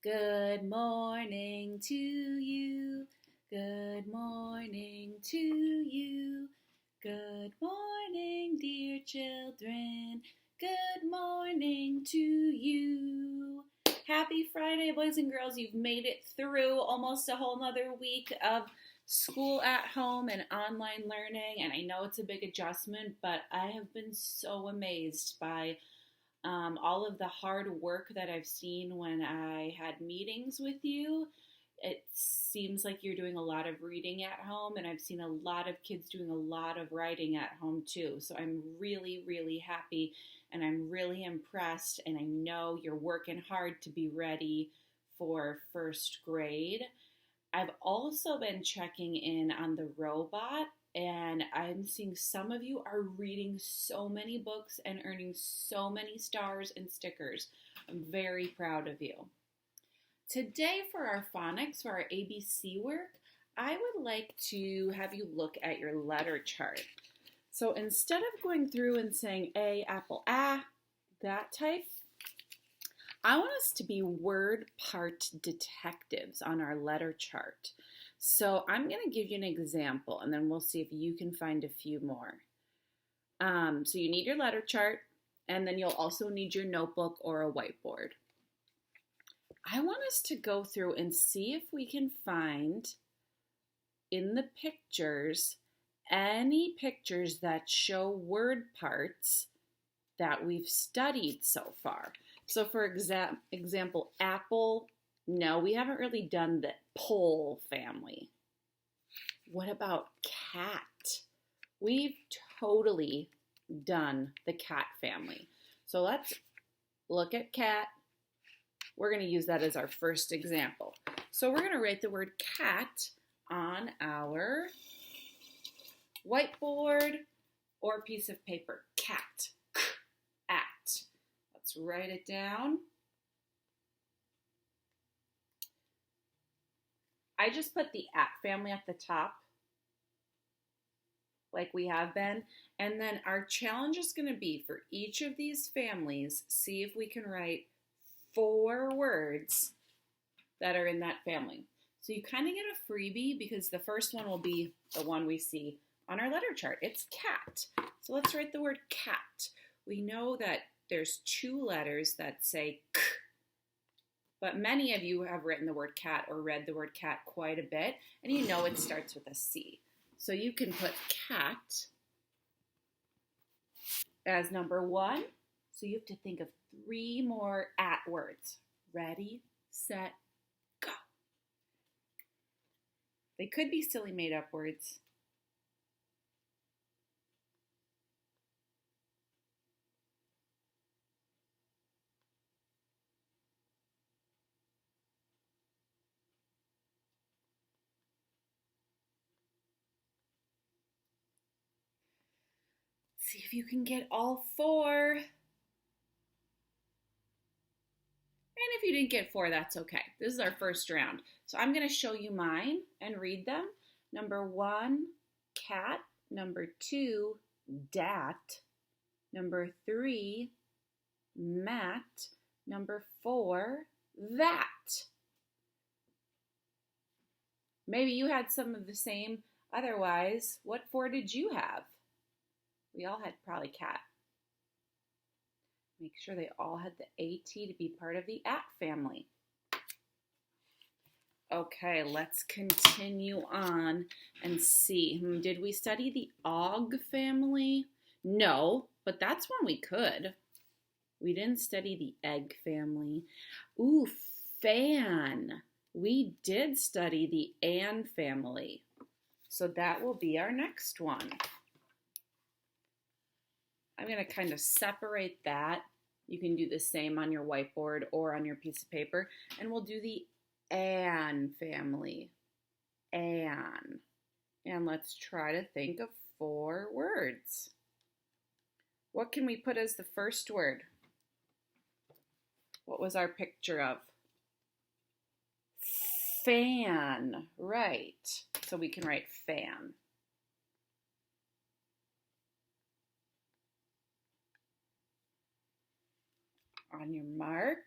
Good morning to you. Good morning to you. Good morning, dear children. Good morning to you. Happy Friday, boys and girls. You've made it through almost a whole nother week of school at home and online learning. And I know it's a big adjustment, but I have been so amazed by all of the hard work that I've seen when I had meetings with you. It seems like you're doing a lot of reading at home, and I've seen a lot of kids doing a lot of writing at home too. So I'm really, really happy and I'm really impressed. And I know you're working hard to be ready for first grade. I've also been checking in on the robot, and I'm seeing some of you are reading so many books and earning so many stars and stickers. I'm very proud of you. Today, for our phonics, for our ABC work, I would like to have you look at your letter chart. So instead of going through and saying A, apple, that type, I want us to be word part detectives on our letter chart. So I'm going to give you an example, and then we'll see if you can find a few more. So you need your letter chart, and then you'll also need your notebook or a whiteboard. I want us to go through and see if we can find in the pictures any pictures that show word parts that we've studied so far. So for example, apple, no, we haven't really done the pole family. What about cat? We've totally done the cat family. So let's look at cat. We're going to use that as our first example. So we're going to write the word cat on our whiteboard or piece of paper. Cat. At. Let's write it down. I just put the at family at the top, like we have been. And then our challenge is going to be for each of these families, see if we can write 4 words that are in that family. So you kind of get a freebie because the first one will be the one we see on our letter chart. It's cat. So let's write the word cat. We know that there's 2 letters that say k, but many of you have written the word cat or read the word cat quite a bit, and you know it starts with a C. So you can put cat as number 1. So you have to think of 3 more at words. Ready, set, go. They could be silly made up words. See if you can get all 4. And if you didn't get 4, that's okay. This is our first round. So I'm going to show you mine and read them. Number 1, cat. Number 2, dat. Number 3, mat. Number 4, that. Maybe you had some of the same. Otherwise, what 4 did you have? We all had probably cat. Make sure they all had the AT to be part of the at family. Okay, let's continue on and see. Did we study the og family? No, but that's one we could. We didn't study the egg family. Ooh, fan. We did study the an family. So that will be our next one. I'm going to kind of separate that. You can do the same on your whiteboard or on your piece of paper. And we'll do the an family. An. And let's try to think of 4 words. What can we put as the first word? What was our picture of? Fan. Right. So we can write fan. On your mark,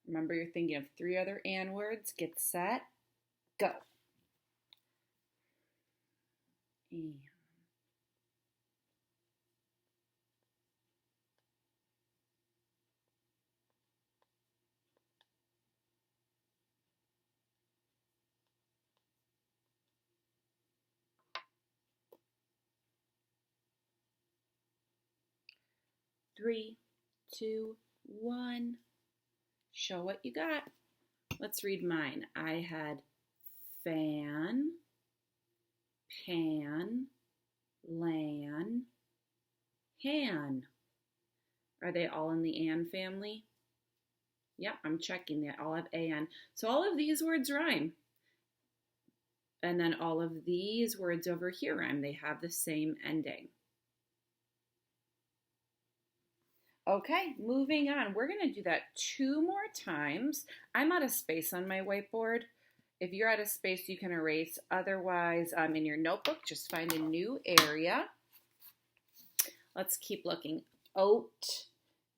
Remember, you're thinking of 3 other and words. Get set, go. And. 3, 2, 1. Show what you got. Let's read mine. I had fan, pan, lan, han. Are they all in the an family? Yep, I'm checking. They all have an. So all of these words rhyme. And then all of these words over here rhyme. They have the same ending. Okay, moving on. We're going to do that 2 more times. I'm out of space on my whiteboard. If you're out of space, you can erase. Otherwise, in your notebook, just find a new area. Let's keep looking. Oat.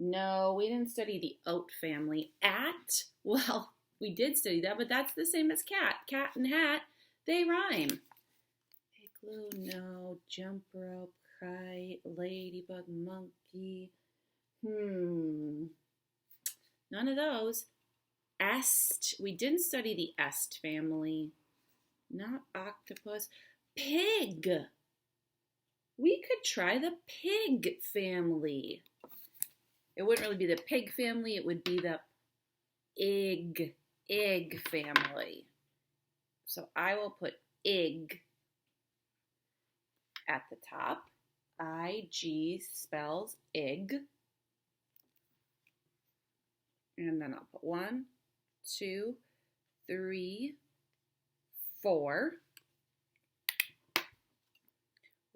No, we didn't study the oat family. At. Well, we did study that, but that's the same as cat. Cat and hat, they rhyme. Igloo, no. Jump rope, kite, ladybug, monkey. None of those. Est. We didn't study the est family. Not octopus. Pig. We could try the pig family. It wouldn't really be the pig family. It would be the egg family. So I will put egg at the top. I-G spells egg. And then I'll put 1, 2, 3, 4.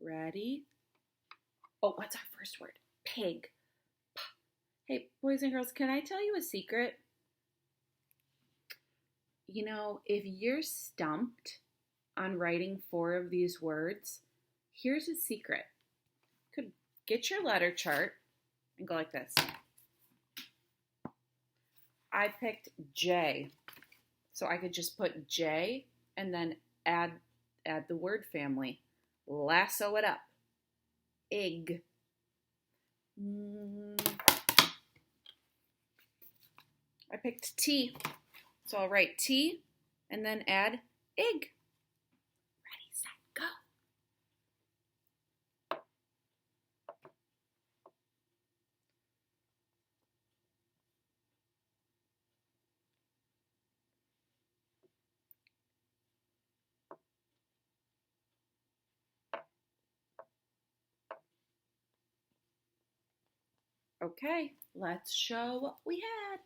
Ready? Oh, what's our first word? Pig. Hey, boys and girls, can I tell you a secret? You know, if you're stumped on writing 4 of these words, here's a secret. You could get your letter chart and go like this. I picked J, so I could just put J and then add the word family. Lasso it up. Egg. I picked T, so I'll write T and then add egg. Ready, set, go. Okay, let's show what we had.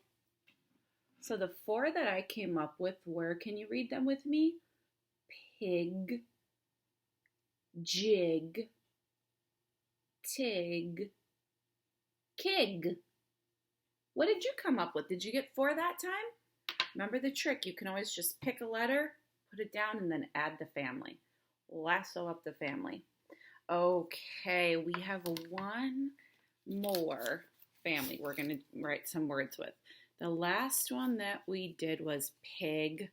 So the 4 that I came up with were, can you read them with me? Pig, jig, tig, kig. What did you come up with? Did you get 4 that time? Remember the trick. You can always just pick a letter, put it down, and then add the family. Lasso up the family. Okay, we have 1 more family we're going to write some words with. The last one that we did was pig,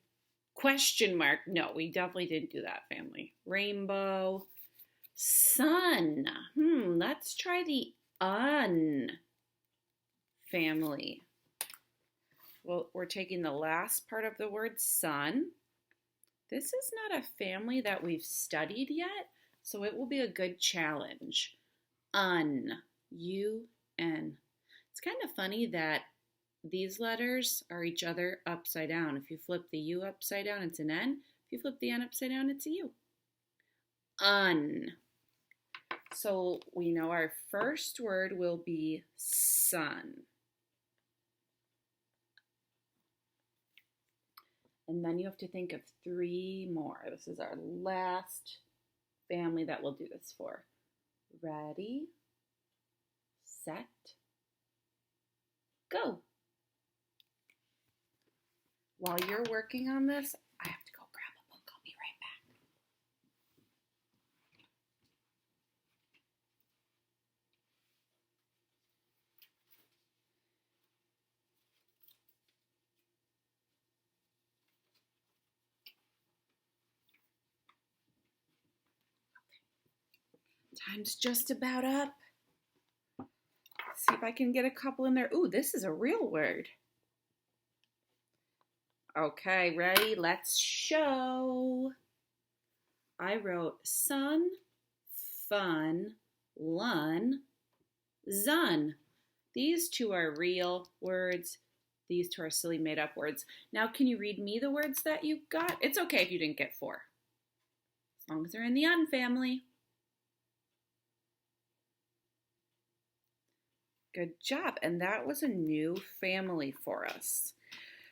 question mark. No, we definitely didn't do that family. Rainbow, sun. Let's try the un family. Well, we're taking the last part of the word sun. This is not a family that we've studied yet, so it will be a good challenge. Un. U-N. It's kind of funny that these letters are each other upside down. If you flip the U upside down, it's an N. If you flip the N upside down, it's a U. Un. So we know our first word will be sun. And then you have to think of 3 more. This is our last family that we'll do this for. Ready? Set, go. While you're working on this, I have to go grab a book. I'll be right back. Time's just about up. Let's see if I can get a couple in there. Ooh, this is a real word. Okay, ready? Let's show. I wrote sun, fun, lun, zun. These two are real words. These two are silly made-up words. Now, can you read me the words that you got? It's okay if you didn't get 4. As long as they're in the un family. Good job. And that was a new family for us.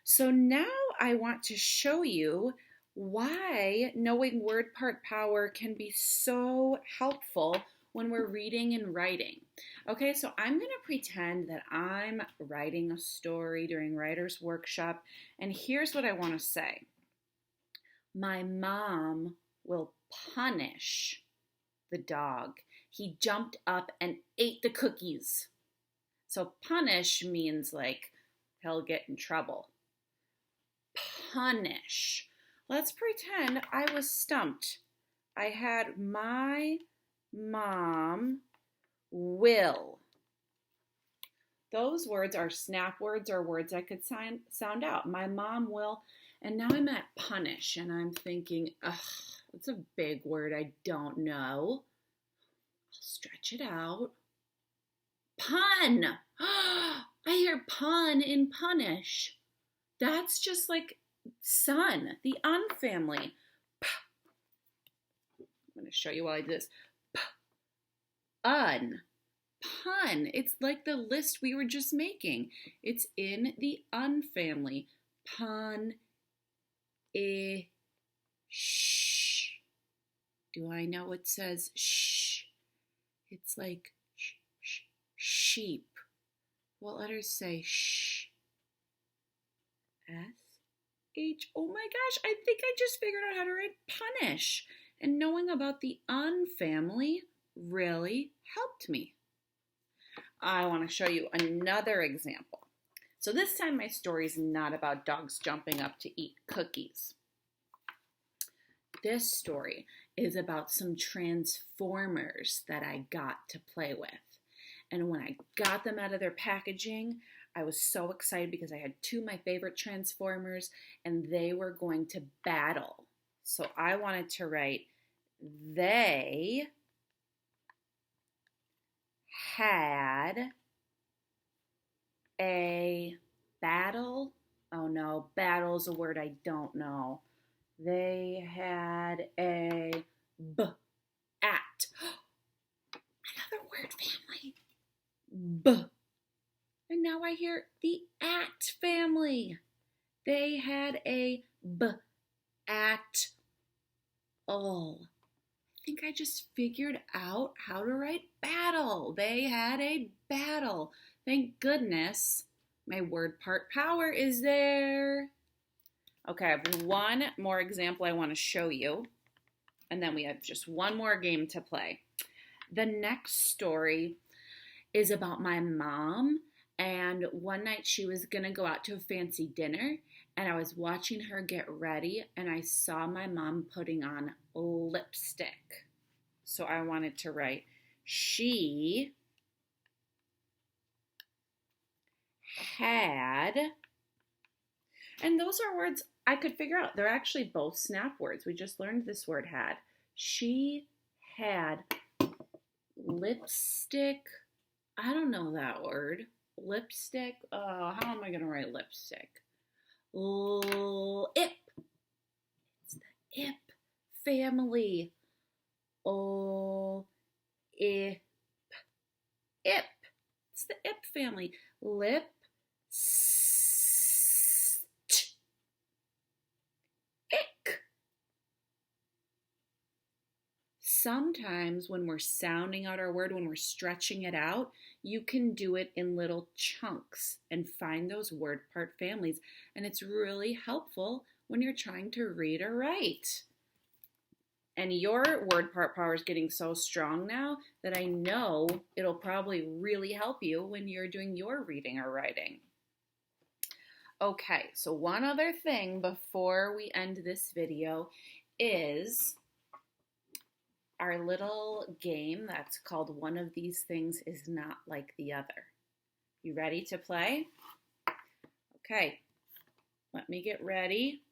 So now I want to show you why knowing word part power can be so helpful when we're reading and writing. Okay, so I'm going to pretend that I'm writing a story during Writer's Workshop, and here's what I want to say. My mom will punish the dog. He jumped up and ate the cookies. So punish means like he'll get in trouble. Punish. Let's pretend I was stumped. I had my mom will. Those words are snap words or words I could sound out. My mom will. And now I'm at punish and I'm thinking, ugh, it's a big word I don't know. I'll stretch it out. Pun. I hear pun in punish. That's just like son, the un family. I'm going to show you while I do this. Un. Pun. It's like the list we were just making. It's in the un family. Pun. Shh. Do I know it says shh? It's like sheep. What letters say shh? S-H. Oh my gosh, I think I just figured out how to write punish. And knowing about the un family really helped me. I want to show you another example. So this time my story is not about dogs jumping up to eat cookies. This story is about some transformers that I got to play with. And when I got them out of their packaging, I was so excited because I had 2 of my favorite transformers and they were going to battle. So I wanted to write, they had a battle. Oh no, battle's a word I don't know. They had a at. Another word family. And now I hear the at family. They had a at all. I think I just figured out how to write battle. They had a battle. Thank goodness my word part power is there. Okay, I have one more example I want to show you. And then we have just one more game to play. The next story is about my mom. And one night she was going to go out to a fancy dinner. And I was watching her get ready. And I saw my mom putting on lipstick. So I wanted to write, she had, and those are words I could figure out. They're actually both snap words. We just learned this word had. She had lipstick. I don't know that word. Lipstick. How am I going to write lipstick? Ip. It's the ip family. Ip. Ip. It's the ip family. Lip. Ick. Sometimes when we're sounding out our word, when we're stretching it out, you can do it in little chunks and find those word part families. And it's really helpful when you're trying to read or write. And your word part power is getting so strong now that I know it'll probably really help you when you're doing your reading or writing. Okay, so one other thing before we end this video is our little game that's called One of These Things is Not Like the Other. You ready to play? Okay, let me get ready.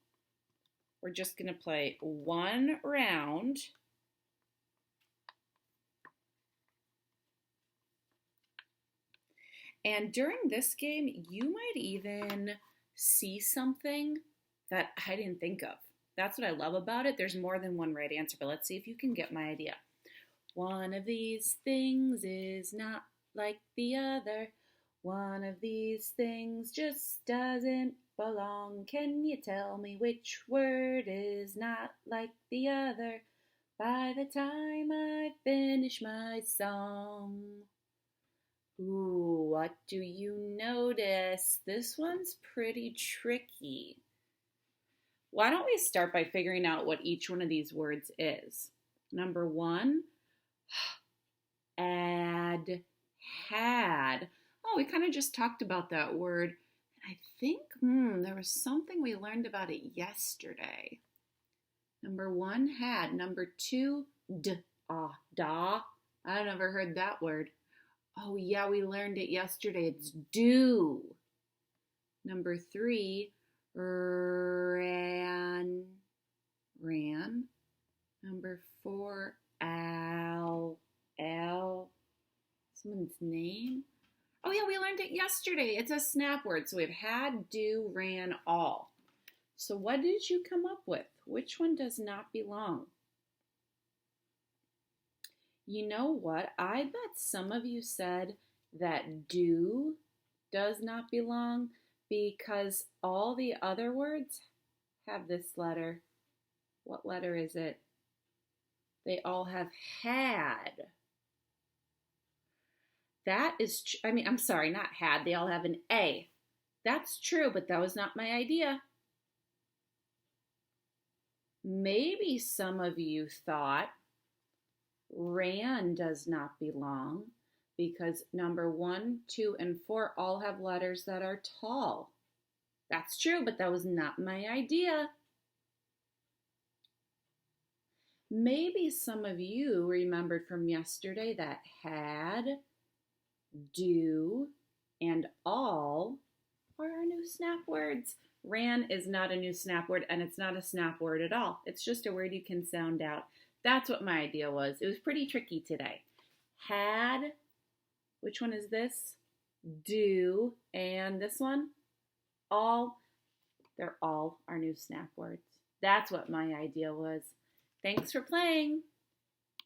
We're just going to play one round. And during this game, you might even see something that I didn't think of. That's what I love about it. There's more than one right answer, but let's see if you can get my idea. One of these things is not like the other. One of these things just doesn't belong. Can you tell me which word is not like the other by the time I finish my song? Ooh, what do you notice? This one's pretty tricky. Why don't we start by figuring out what each one of these words is? Number one, add, had. Oh, we kind of just talked about that word. And I think there was something we learned about it yesterday. Number one, had. Number two, da. I've never heard that word. Oh, yeah, we learned it yesterday. It's do. Number three, ran. Number four, owl. Someone's name. Oh, yeah, we learned it yesterday. It's a snap word. So we've had, do, ran, all. So what did you come up with? Which one does not belong? You know what? I bet some of you said that do does not belong because all the other words have this letter. What letter is it? They all have had. That is, I'm sorry, not had. They all have an A. That's true, but that was not my idea. Maybe some of you thought ran does not belong because number 1, 2, and 4 all have letters that are tall. That's true, but that was not my idea. Maybe some of you remembered from yesterday that had, do, and all are our new snap words. Ran is not a new snap word, and it's not a snap word at all. It's just a word you can sound out. That's what my idea was. It was pretty tricky today. Had, which one is this? Do, and this one? All. They're all our new snap words. That's what my idea was. Thanks for playing.